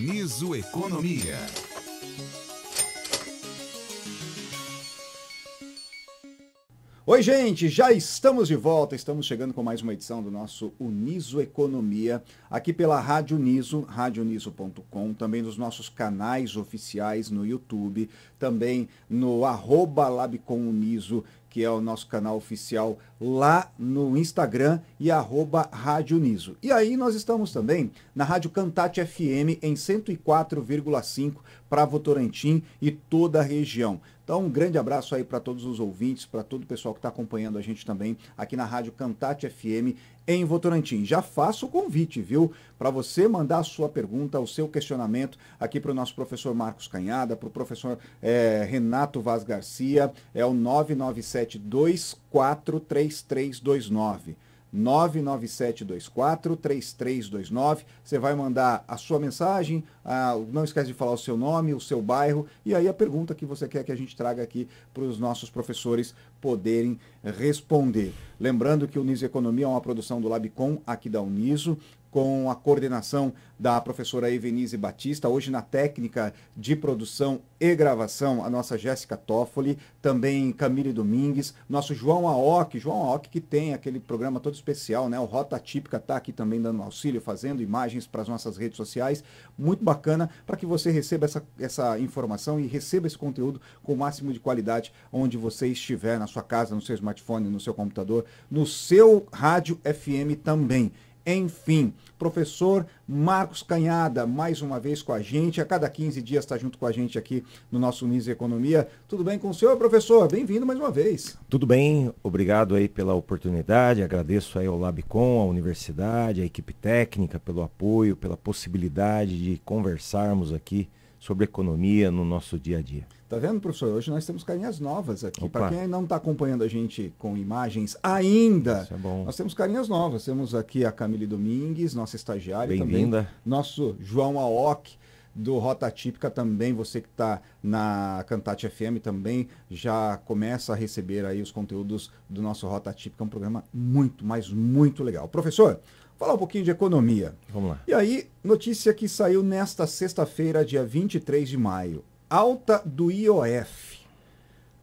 Uniso Economia. Oi, gente, já estamos de volta, estamos chegando com mais uma edição do nosso Uniso Economia, aqui pela Rádio Uniso, radioniso.com, também nos nossos canais oficiais no YouTube, também no @LabcomUniso, que é o nosso canal oficial lá no Instagram, e @Rádio Uniso. E aí nós estamos também na Rádio Cantate FM em 104,5 para Votorantim e toda a região. Então, um grande abraço aí para todos os ouvintes, para todo o pessoal que está acompanhando a gente também aqui na Rádio Cantate FM em Votorantim. Já faço o convite, viu? Para você mandar a sua pergunta, o seu questionamento aqui para o nosso professor Marcos Canhada, para o professor Renato Vaz Garcia, é o 997243329. 997243329. Você vai mandar a sua mensagem, não esquece de falar o seu nome, o seu bairro e aí a pergunta que você quer que a gente traga aqui para os nossos professores poderem responder. Lembrando que o Uniso Economia é uma produção do Labcom aqui da Uniso, com a coordenação da professora Evenise Batista, hoje na técnica de produção e gravação, a nossa Jéssica Toffoli, também Camille Domingues, nosso João Aoki que tem aquele programa todo especial, né? O Rota Típica está aqui também dando auxílio, fazendo imagens para as nossas redes sociais, muito bacana para que você receba essa informação e receba esse conteúdo com o máximo de qualidade onde você estiver, na sua casa, no seu smartphone, no seu computador, no seu rádio FM também. Enfim, professor Marcos Canhada, mais uma vez com a gente, a cada 15 dias está junto com a gente aqui no nosso Uniso Economia. Tudo bem com o senhor, professor? Bem-vindo mais uma vez. Tudo bem, obrigado aí pela oportunidade, agradeço aí ao Labcom, à universidade, à equipe técnica pelo apoio, pela possibilidade de conversarmos aqui sobre economia no nosso dia a dia. Tá vendo, professor? Hoje nós temos carinhas novas aqui. Para quem não está acompanhando a gente com imagens ainda, isso é bom. Nós temos carinhas novas. Temos aqui a Camille Domingues, nossa estagiária. Bem-vinda. Também nosso João Aoki, do Rota Típica também. Você que está na Cantate FM também já começa a receber aí os conteúdos do nosso Rota Típica. É um programa muito, mas muito legal. Professor, falar um pouquinho de economia. Vamos lá. E aí, notícia que saiu nesta sexta-feira, dia 23 de maio. Alta do IOF.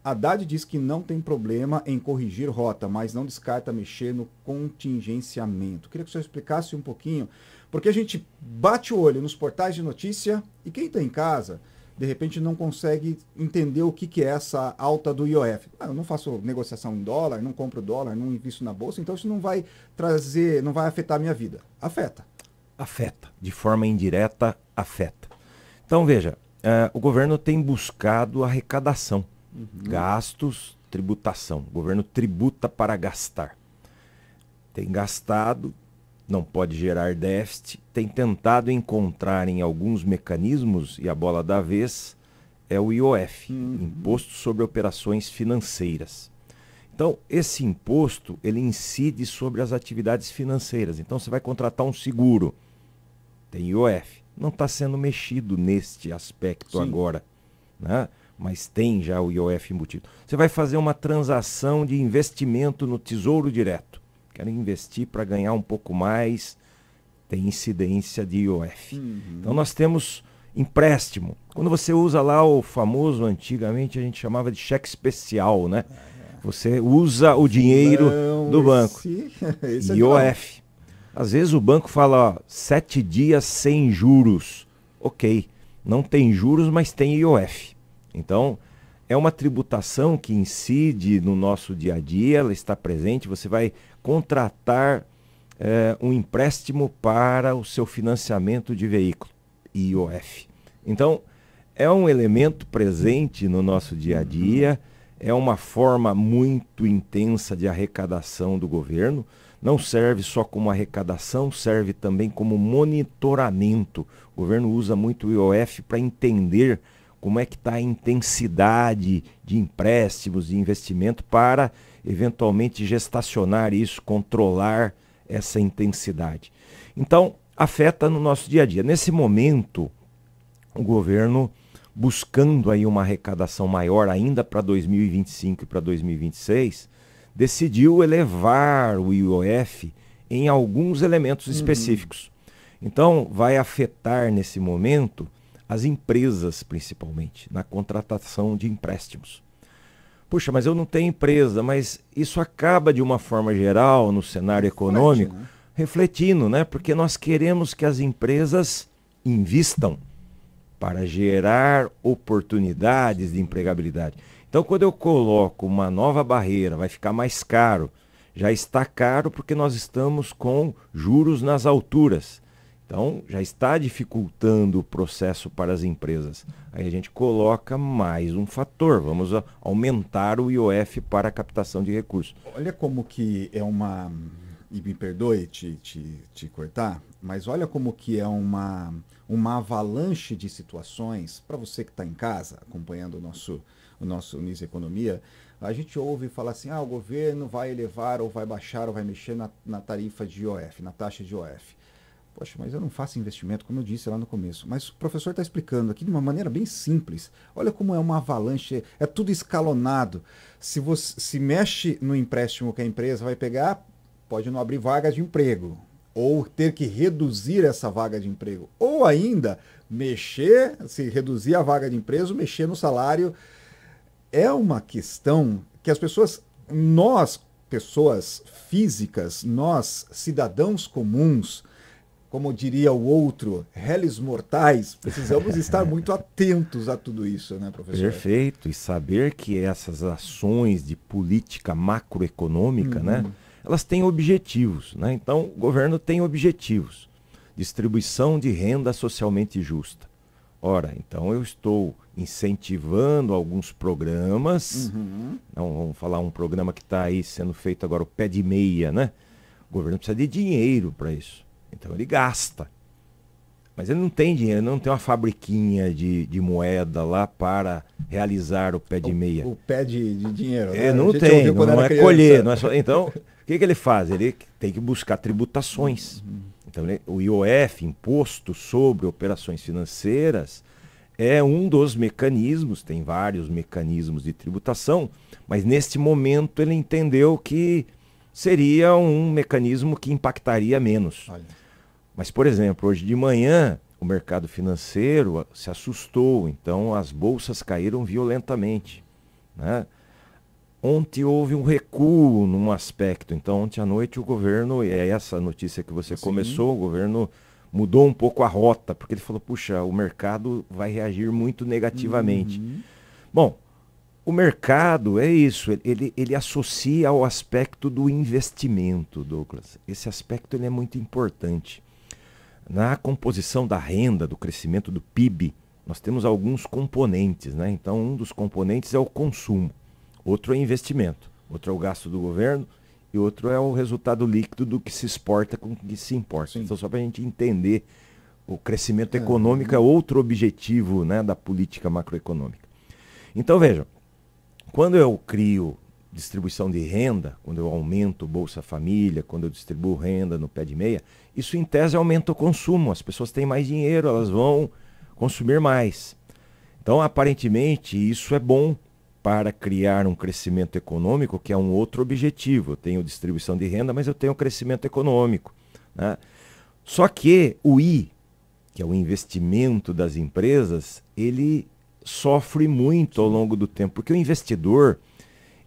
Haddad diz que não tem problema em corrigir rota, mas não descarta mexer no contingenciamento. Queria que o senhor explicasse um pouquinho, porque a gente bate o olho nos portais de notícia e quem está em casa, de repente não consegue entender o que é essa alta do IOF. Eu não faço negociação em dólar, não compro dólar, não invisto na bolsa, então isso não vai afetar a minha vida. Afeta. Afeta. De forma indireta, afeta. Então, veja, o governo tem buscado arrecadação, gastos, tributação. O governo tributa para gastar. Tem gastado, não pode gerar déficit, tem tentado encontrar em alguns mecanismos, e a bola da vez é o IOF, Imposto sobre Operações Financeiras. Então, esse imposto, ele incide sobre as atividades financeiras. Então, você vai contratar um seguro, tem IOF. Não está sendo mexido neste aspecto agora, né? Mas tem já o IOF embutido. Você vai fazer uma transação de investimento no Tesouro Direto. Quero investir para ganhar um pouco mais, tem incidência de IOF. Então nós temos empréstimo. Quando você usa lá o famoso, antigamente a gente chamava de cheque especial, né? Você usa o dinheiro do banco. Esse IOF. Às vezes o banco fala, ó, 7 dias sem juros. Ok, não tem juros, mas tem IOF. Então, é uma tributação que incide no nosso dia a dia, ela está presente. Você vai contratar um empréstimo para o seu financiamento de veículo, IOF. Então, é um elemento presente no nosso dia a dia, é uma forma muito intensa de arrecadação do governo. Não serve só como arrecadação, serve também como monitoramento. O governo usa muito o IOF para entender como é que está a intensidade de empréstimos, de investimento, para eventualmente gestacionar isso, controlar essa intensidade. Então, afeta no nosso dia a dia. Nesse momento, o governo, buscando aí uma arrecadação maior ainda para 2025 e para 2026, decidiu elevar o IOF em alguns elementos específicos. Então, vai afetar nesse momento as empresas, principalmente, na contratação de empréstimos. Puxa, mas eu não tenho empresa, mas isso acaba, de uma forma geral, no cenário econômico, refletindo, né? Porque nós queremos que as empresas invistam para gerar oportunidades de empregabilidade. Então, quando eu coloco uma nova barreira, vai ficar mais caro. Já está caro porque nós estamos com juros nas alturas. Então, já está dificultando o processo para as empresas. Aí a gente coloca mais um fator. Vamos aumentar o IOF para a captação de recursos. Olha como que é uma... E me perdoe te cortar, mas olha como que é uma avalanche de situações. Para você que está em casa, acompanhando o nosso Unis Economia, a gente ouve falar assim, o governo vai elevar ou vai baixar ou vai mexer na tarifa de IOF, na taxa de IOF. Poxa, mas eu não faço investimento, como eu disse lá no começo. Mas o professor está explicando aqui de uma maneira bem simples. Olha como é uma avalanche, é tudo escalonado. Se você se mexe no empréstimo que a empresa vai pegar, pode não abrir vaga de emprego, ou ter que reduzir essa vaga de emprego, ou ainda se reduzir a vaga de emprego, mexer no salário. É uma questão que as pessoas, nós, pessoas físicas, nós, cidadãos comuns, como diria o outro, réis mortais, precisamos estar muito atentos a tudo isso, né, professor? Perfeito, e saber que essas ações de política macroeconômica, né, elas têm objetivos, né? Então, o governo tem objetivos. Distribuição de renda socialmente justa. Ora, então eu estou incentivando alguns programas. Então, vamos falar um programa que está aí sendo feito agora, o Pé de Meia, né? O governo precisa de dinheiro para isso. Então ele gasta. Mas ele não tem dinheiro, não tem uma fabriquinha de moeda lá para realizar o pé de meia. O pé de dinheiro, né? Não tem, não é colher. Não é só... Então, o que ele faz? Ele tem que buscar tributações. Então, o IOF, Imposto sobre Operações Financeiras, é um dos mecanismos, tem vários mecanismos de tributação, mas neste momento ele entendeu que seria um mecanismo que impactaria menos. Olha. Mas, por exemplo, hoje de manhã o mercado financeiro se assustou, então as bolsas caíram violentamente, né? Ontem houve um recuo num aspecto, então ontem à noite o governo, e é essa notícia que você começou, o governo mudou um pouco a rota, porque ele falou, puxa, o mercado vai reagir muito negativamente. Bom, o mercado é isso, ele associa ao aspecto do investimento, Douglas. Esse aspecto ele é muito importante. Na composição da renda, do crescimento do PIB, nós temos alguns componentes, né? Então, um dos componentes é o consumo, outro é investimento, outro é o gasto do governo e outro é o resultado líquido do que se exporta com o que se importa. Sim. Então, só para a gente entender, o crescimento econômico é outro objetivo, né, da política macroeconômica. Então, vejam, quando eu crio distribuição de renda, quando eu aumento o Bolsa Família, quando eu distribuo renda no pé de meia, isso em tese aumenta o consumo, as pessoas têm mais dinheiro, elas vão consumir mais. Então, aparentemente, isso é bom para criar um crescimento econômico, que é um outro objetivo. Eu tenho distribuição de renda, mas eu tenho crescimento econômico, né? Só que o I, que é o investimento das empresas, ele sofre muito ao longo do tempo, porque o investidor,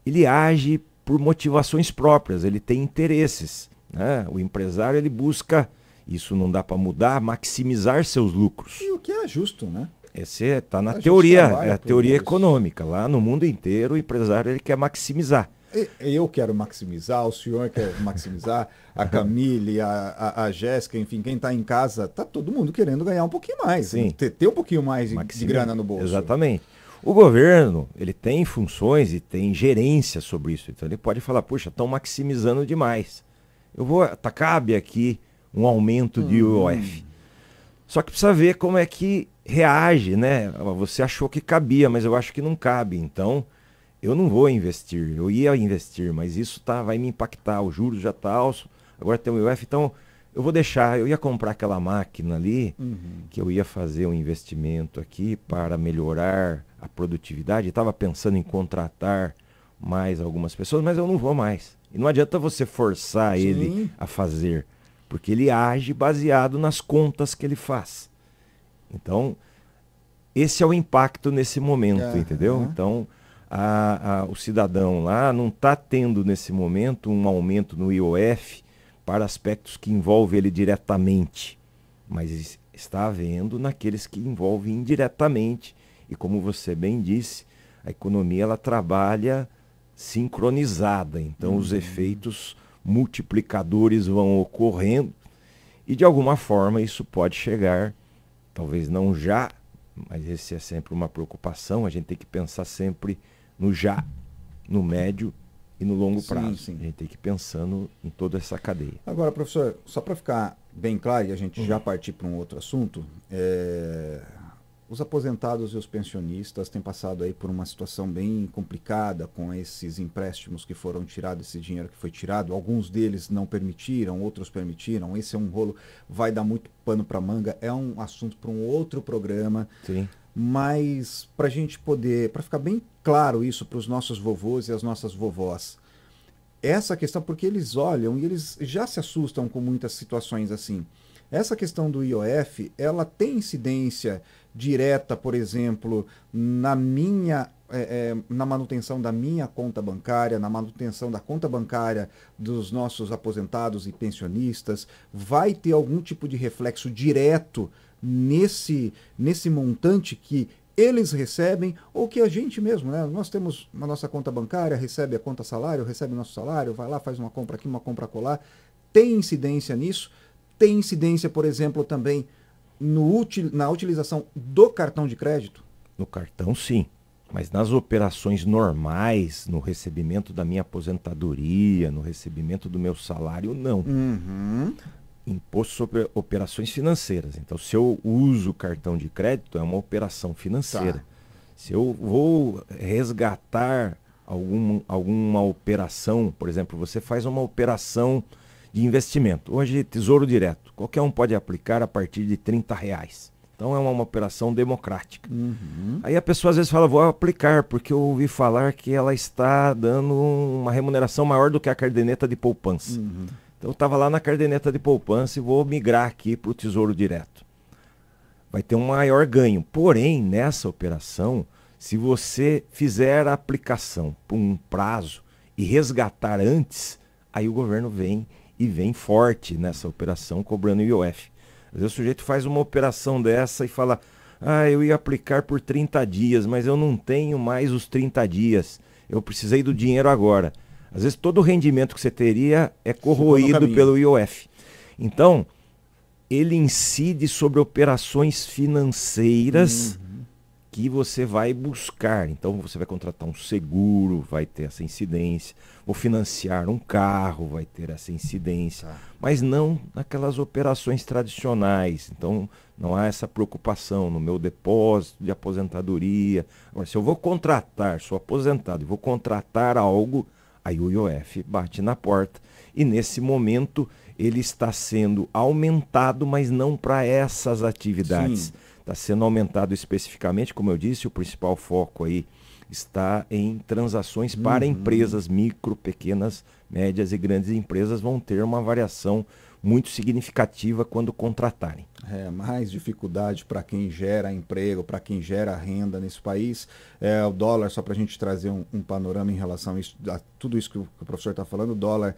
ele age por motivações próprias, ele tem interesses, né? O empresário, ele busca, isso não dá para mudar, maximizar seus lucros. E o que é justo, né? Esse está na teoria, é a teoria econômica. Lá no mundo inteiro, o empresário ele quer maximizar. Eu quero maximizar, o senhor quer maximizar, a Camille, a Jéssica, enfim, quem está em casa, está todo mundo querendo ganhar um pouquinho mais, sim, ter um pouquinho mais de grana no bolso. Exatamente. O governo, ele tem funções e tem gerência sobre isso. Então ele pode falar, puxa, estão maximizando demais. Cabe aqui um aumento de IOF. Só que precisa ver como é que reage, né? Você achou que cabia, mas eu acho que não cabe. Então, eu não vou investir. Eu ia investir, mas isso vai me impactar. Os juros já estão altos, agora tem o IOF, então eu vou deixar. Eu ia comprar aquela máquina ali, que eu ia fazer um investimento aqui para melhorar a produtividade. Estava pensando em contratar mais algumas pessoas, mas eu não vou mais. E não adianta você forçar ele a fazer. porque ele age baseado nas contas que ele faz. Então, esse é o impacto nesse momento, entendeu? Então, o cidadão lá não está tendo nesse momento um aumento no IOF para aspectos que envolvem ele diretamente, mas está havendo naqueles que envolvem indiretamente. E como você bem disse, a economia ela trabalha sincronizada, então os efeitos multiplicadores vão ocorrendo e de alguma forma isso pode chegar, talvez não já, mas esse é sempre uma preocupação, a gente tem que pensar sempre no já, no médio e no longo prazo. Sim. A gente tem que ir pensando em toda essa cadeia. Agora, professor, só para ficar bem claro e a gente já partir para um outro assunto, os aposentados e os pensionistas têm passado aí por uma situação bem complicada com esses empréstimos que foram tirados, esse dinheiro que foi tirado. Alguns deles não permitiram, outros permitiram. Esse é um rolo, vai dar muito pano para manga. É um assunto para um outro programa. Sim. Mas para a gente poder, para ficar bem claro isso para os nossos vovôs e as nossas vovós, essa questão, porque eles olham e eles já se assustam com muitas situações assim. Essa questão do IOF, ela tem incidência direta, por exemplo, na manutenção da minha conta bancária, na manutenção da conta bancária dos nossos aposentados e pensionistas? Vai ter algum tipo de reflexo direto nesse montante que eles recebem ou que a gente mesmo, né? Nós temos a nossa conta bancária, recebe a conta salário, recebe nosso salário, vai lá, faz uma compra aqui, uma compra acolá. Tem incidência nisso? Tem incidência, por exemplo, também na utilização do cartão de crédito? No cartão, sim. Mas nas operações normais, no recebimento da minha aposentadoria, no recebimento do meu salário, não. Imposto sobre operações financeiras. Então, se eu uso cartão de crédito, é uma operação financeira. Tá. Se eu vou resgatar alguma operação, por exemplo, você faz uma operação de investimento. Hoje, Tesouro Direto. Qualquer um pode aplicar a partir de R$30. Então, é uma operação democrática. Aí a pessoa às vezes fala, vou aplicar, porque eu ouvi falar que ela está dando uma remuneração maior do que a caderneta de poupança. Então, eu estava lá na caderneta de poupança e vou migrar aqui para o Tesouro Direto. Vai ter um maior ganho. Porém, nessa operação, se você fizer a aplicação por um prazo e resgatar antes, aí o governo vem forte nessa operação cobrando IOF. Às vezes o sujeito faz uma operação dessa e fala, eu ia aplicar por 30 dias, mas eu não tenho mais os 30 dias. Eu precisei do dinheiro agora. Às vezes todo o rendimento que você teria é corroído pelo IOF. Então, ele incide sobre operações financeiras que você vai buscar. Então, você vai contratar um seguro, vai ter essa incidência. Ou financiar um carro, vai ter essa incidência. Mas não naquelas operações tradicionais. Então, não há essa preocupação no meu depósito de aposentadoria. Agora, se eu vou contratar, sou aposentado e vou contratar algo, aí o IOF bate na porta. E nesse momento ele está sendo aumentado, mas não para essas atividades. Está sendo aumentado especificamente, como eu disse, o principal foco aí está em transações para empresas, micro, pequenas, médias e grandes empresas vão ter uma variação muito significativa quando contratarem. Mais dificuldade para quem gera emprego, para quem gera renda nesse país. O dólar, só para a gente trazer um panorama em relação a tudo isso que o professor está falando, o dólar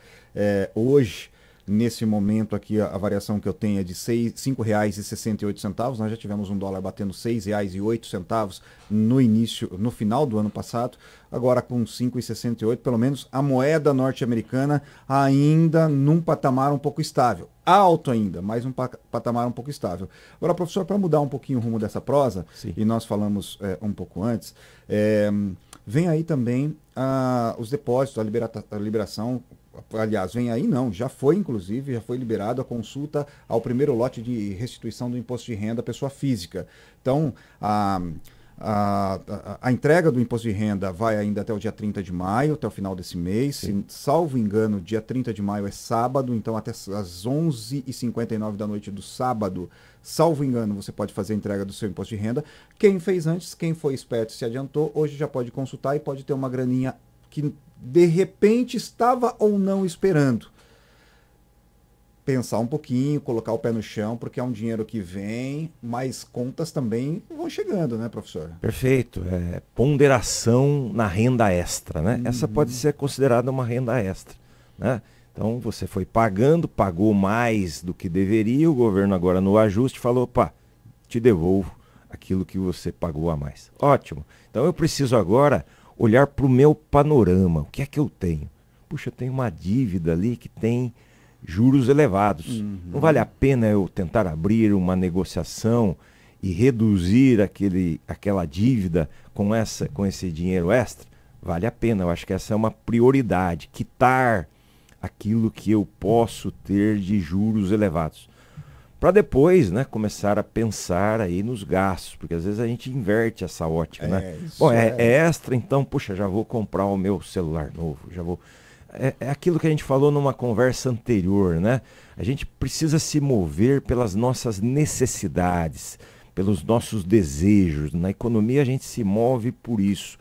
hoje, nesse momento aqui, a variação que eu tenho é de R$ 5,68. Nós já tivemos um dólar batendo R$ 6,08 no final do ano passado. Agora com R$ 5,68, pelo menos a moeda norte-americana ainda num patamar um pouco estável. Alto ainda, mas um patamar um pouco estável. Agora, professor, para mudar um pouquinho o rumo dessa prosa, e nós falamos um pouco antes, vem aí também os depósitos, a liberação. Aliás, vem aí não, já foi liberado a consulta ao primeiro lote de restituição do imposto de renda à pessoa física. Então, a entrega do imposto de renda vai ainda até o dia 30 de maio, até o final desse mês. Se, salvo engano, dia 30 de maio é sábado, então até às 11h59 da noite do sábado, salvo engano, você pode fazer a entrega do seu imposto de renda. Quem fez antes, quem foi esperto se adiantou, hoje já pode consultar e pode ter uma graninha que de repente estava ou não esperando. pensar um pouquinho, colocar o pé no chão, porque é um dinheiro que vem, mas contas também vão chegando, né, professor? Perfeito. Ponderação na renda extra, né? Essa pode ser considerada uma renda extra, né? Então você foi pagando, pagou mais do que deveria, o governo agora no ajuste falou, opa, te devolvo aquilo que você pagou a mais. Ótimo. Então eu preciso agora olhar para o meu panorama. O que é que eu tenho? Puxa, eu tenho uma dívida ali que tem juros elevados. Não vale a pena eu tentar abrir uma negociação e reduzir aquela dívida com esse dinheiro extra? Vale a pena, eu acho que essa é uma prioridade, quitar aquilo que eu posso ter de juros elevados. Para depois, né, começar a pensar aí nos gastos, porque às vezes a gente inverte essa ótica, né? Bom, é extra, então, puxa, já vou comprar o meu celular novo, já vou... É aquilo que a gente falou numa conversa anterior, né? A gente precisa se mover pelas nossas necessidades, pelos nossos desejos. Na economia a gente se move por isso.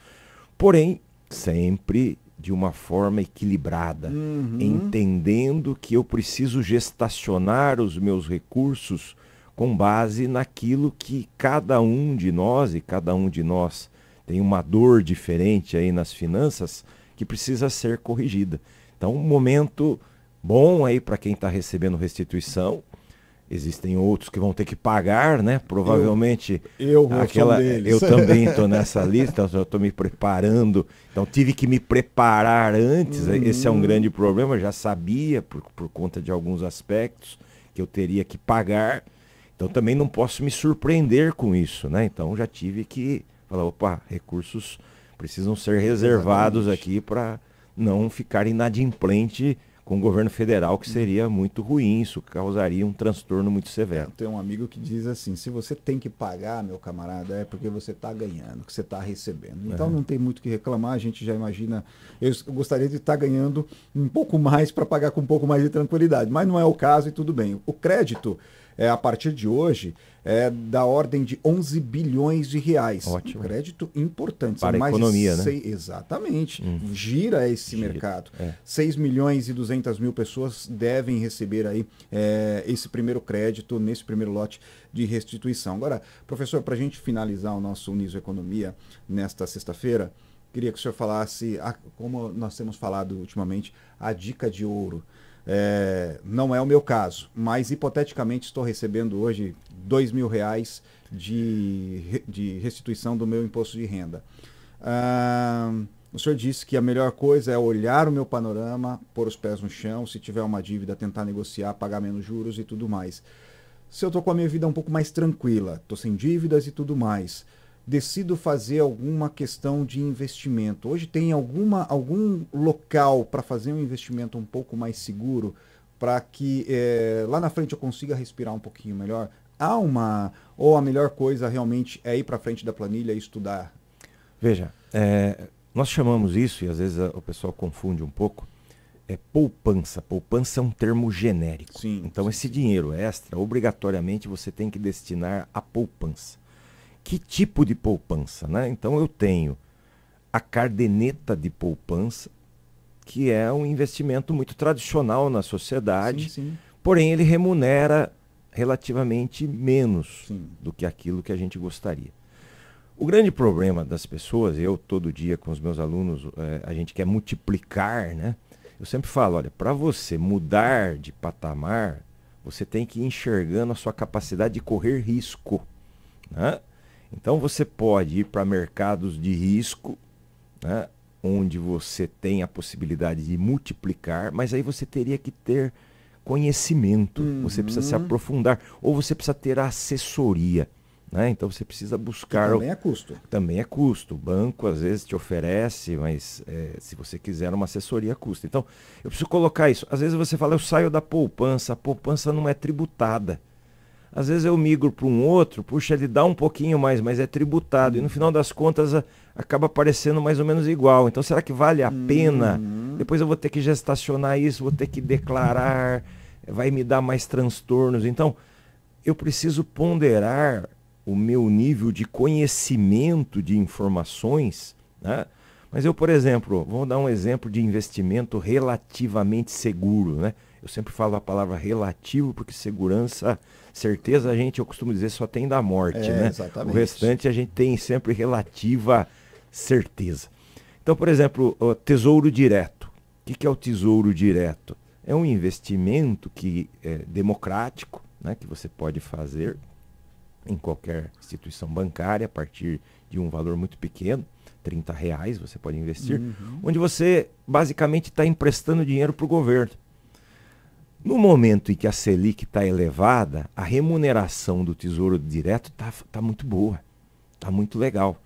Porém, sempre de uma forma equilibrada, entendendo que eu preciso gestacionar os meus recursos com base naquilo que cada um de nós, e cada um de nós tem uma dor diferente aí nas finanças, que precisa ser corrigida. Então, um momento bom aí para quem está recebendo restituição. Existem outros que vão ter que pagar, né? Provavelmente eu sou deles. Eu também estou nessa lista, então eu estou me preparando. Então tive que me preparar antes. Esse é um grande problema. Eu já sabia por conta de alguns aspectos que eu teria que pagar. Então também não posso me surpreender com isso, né? Então já tive que falar, opa, recursos precisam ser reservados aqui para não ficar inadimplente com o governo federal, que seria muito ruim, isso causaria um transtorno muito severo. Tem um amigo que diz assim, se você tem que pagar, meu camarada, é porque você está ganhando, que você está recebendo. Então não tem muito o que reclamar, a gente já imagina, eu gostaria de estar ganhando um pouco mais para pagar com um pouco mais de tranquilidade, mas não é o caso e tudo bem. O crédito, a partir de hoje, é da ordem de 11 bilhões de reais. Ótimo. Um crédito importante. Para a economia, né? Exatamente. Gira esse mercado. 6 milhões e 200 mil pessoas devem receber aí esse primeiro crédito, nesse primeiro lote de restituição. Agora, professor, para a gente finalizar o nosso Uniso Economia nesta sexta-feira, queria que o senhor falasse, como nós temos falado ultimamente, a dica de ouro. Não é o meu caso, mas hipoteticamente estou recebendo hoje R$2.000 de restituição do meu imposto de renda. O senhor disse que a melhor coisa é olhar o meu panorama, pôr os pés no chão, se tiver uma dívida, tentar negociar, pagar menos juros e tudo mais. Se eu estou com a minha vida um pouco mais tranquila, estou sem dívidas e tudo mais, decido fazer alguma questão de investimento. Hoje tem algum local para fazer um investimento um pouco mais seguro, para que lá na frente eu consiga respirar um pouquinho melhor? Ou a melhor coisa realmente é ir para frente da planilha e estudar? Veja, nós chamamos isso, e às vezes o pessoal confunde um pouco, poupança. Poupança é um termo genérico. Sim, então esse dinheiro extra, obrigatoriamente você tem que destinar à poupança. Que tipo de poupança, né? Então eu tenho a caderneta de poupança, que é um investimento muito tradicional na sociedade, porém ele remunera relativamente menos do que aquilo que a gente gostaria. O grande problema das pessoas, eu todo dia com os meus alunos, a gente quer multiplicar, né? Eu sempre falo, olha, para você mudar de patamar, você tem que ir enxergando a sua capacidade de correr risco, né? Então você pode ir para mercados de risco, né, onde você tem a possibilidade de multiplicar, mas aí você teria que ter conhecimento, você precisa se aprofundar, ou você precisa ter assessoria, né? Então você precisa buscar... E também é custo. Também é custo. O banco às vezes te oferece, mas se você quiser uma assessoria, custa. Então eu preciso colocar isso. Às vezes você fala, eu saio da poupança, a poupança não é tributada. Às vezes eu migro para um outro, puxa, ele dá um pouquinho mais, mas é tributado. E no final das contas acaba parecendo mais ou menos igual. Então será que vale a pena? Depois eu vou ter que gestacionar isso, vou ter que declarar, vai me dar mais transtornos. Então eu preciso ponderar o meu nível de conhecimento de informações, né? Mas eu, por exemplo, vou dar um exemplo de investimento relativamente seguro, né? Eu sempre falo a palavra relativo, porque segurança, certeza, eu costumo dizer, só tem da morte, né? Exatamente. O restante a gente tem sempre relativa certeza. Então, por exemplo, o tesouro direto. O que é o tesouro direto? É um investimento que é democrático, né, que você pode fazer em qualquer instituição bancária a partir de um valor muito pequeno, R$30 você pode investir, onde você basicamente está emprestando dinheiro para o governo. No momento em que a Selic está elevada, a remuneração do Tesouro Direto tá muito boa, está muito legal.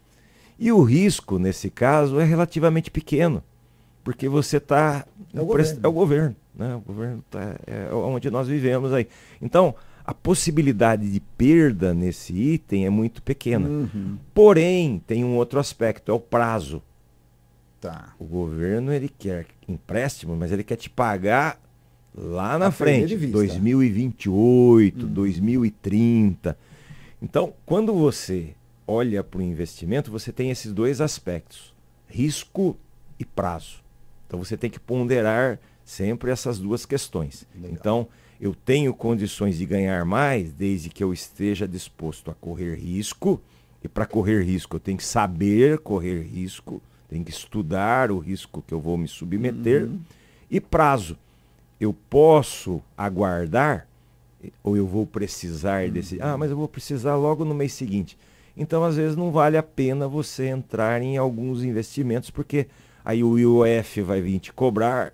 E o risco, nesse caso, é relativamente pequeno, porque você está... É o governo, né? O governo é onde nós vivemos aí. Então, a possibilidade de perda nesse item é muito pequena. Porém, tem um outro aspecto, é o prazo. Tá. O governo, ele quer empréstimo, mas ele quer te pagar lá na frente, 2028, 2030. Então, quando você olha para o investimento, você tem esses dois aspectos, risco e prazo. Então, você tem que ponderar sempre essas duas questões. Legal. Então, eu tenho condições de ganhar mais desde que eu esteja disposto a correr risco. E para correr risco, eu tenho que saber correr risco, tenho que estudar o risco que eu vou me submeter. E prazo. Eu posso aguardar ou eu vou precisar desse... mas eu vou precisar logo no mês seguinte. Então, às vezes, não vale a pena você entrar em alguns investimentos, porque aí o IOF vai vir te cobrar,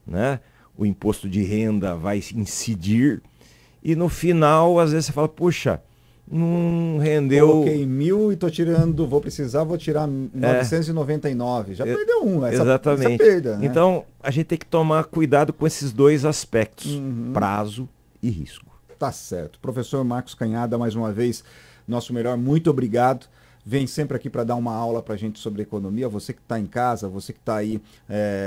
né? O imposto de renda vai incidir, e no final, às vezes, você fala, puxa, não rendeu... Coloquei 1.000 e estou tirando, vou tirar 999. Já perdeu exatamente. Essa perda, né? Então, a gente tem que tomar cuidado com esses dois aspectos, prazo e risco. Tá certo. Professor Marcos Canhada, mais uma vez, nosso melhor, muito obrigado. Vem sempre aqui para dar uma aula para a gente sobre economia. Você que está em casa, você que está aí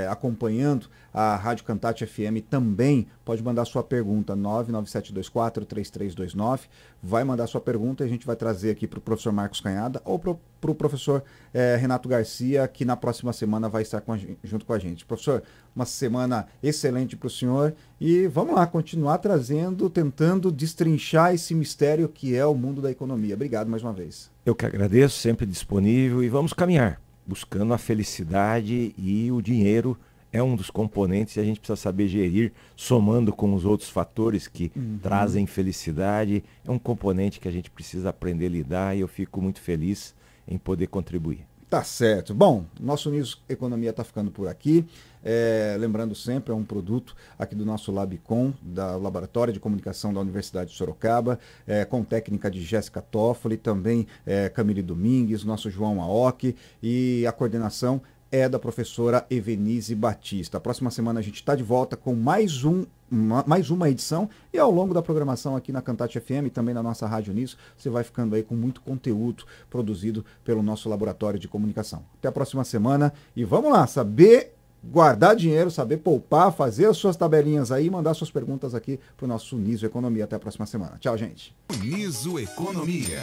acompanhando a Rádio Cantate FM também pode mandar sua pergunta, 997243329. Vai mandar sua pergunta e a gente vai trazer aqui para o professor Marcos Canhada ou para o professor Renato Garcia, que na próxima semana vai estar junto com a gente. Professor, uma semana excelente para o senhor e vamos lá, continuar tentando destrinchar esse mistério que é o mundo da economia. Obrigado mais uma vez. Eu que agradeço, sempre disponível, e vamos caminhar, buscando a felicidade, e o dinheiro é um dos componentes e a gente precisa saber gerir, somando com os outros fatores que trazem felicidade. É um componente que a gente precisa aprender a lidar, e eu fico muito feliz em poder contribuir. Tá certo. Bom, nosso News Economia está ficando por aqui. Lembrando sempre, é um produto aqui do nosso Labcom, da Laboratório de Comunicação da Universidade de Sorocaba, com técnica de Jéssica Toffoli, também Camille Domingues, nosso João Aoki, e a coordenação é da professora Evenise Batista. A próxima semana a gente está de volta com mais uma edição, e ao longo da programação aqui na Cantate FM, também na nossa Rádio Nisso, você vai ficando aí com muito conteúdo produzido pelo nosso Laboratório de Comunicação. Até a próxima semana e vamos lá, saber guardar dinheiro, saber poupar, fazer as suas tabelinhas aí e mandar suas perguntas aqui para o nosso Nisso Economia. Até a próxima semana. Tchau, gente. Nisso Economia.